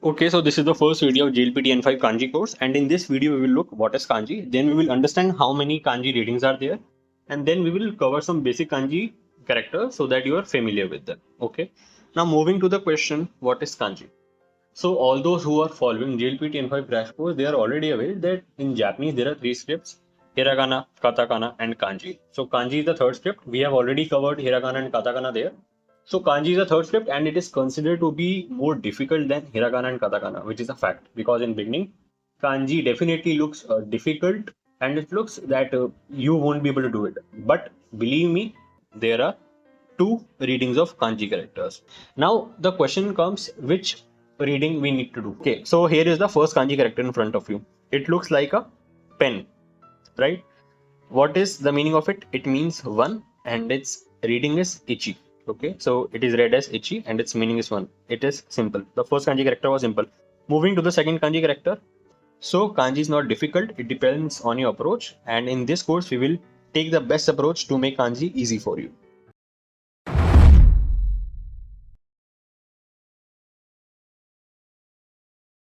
Okay, so this is the first video of JLPT N5 Kanji course, and in this video we will look what is Kanji, then we will understand how many Kanji readings are there, and then we will cover some basic Kanji characters so that you are familiar with them. Okay, now moving to the question, what is Kanji? So all those who are following JLPT N5 crash course, they are already aware that in Japanese there are three scripts: hiragana, katakana, and kanji. So kanji is the third script. We have already covered hiragana and katakana there. So kanji is the third script, and it is considered to be more difficult than hiragana and katakana, which is a fact, because in beginning kanji definitely looks difficult, and it looks that you won't be able to do it. But believe me, there are two readings of kanji characters. Now the question comes, which reading we need to do? Okay, so here is the first kanji character in front of you. It looks like a pen, right? What is the meaning of it? It means one, and its reading is ichi. Okay, so it is read as ichi and its meaning is one. It is simple. The first kanji character was simple. Moving to the second kanji character. So kanji is not difficult, it depends on your approach, and in this course we will take the best approach to make kanji easy for you.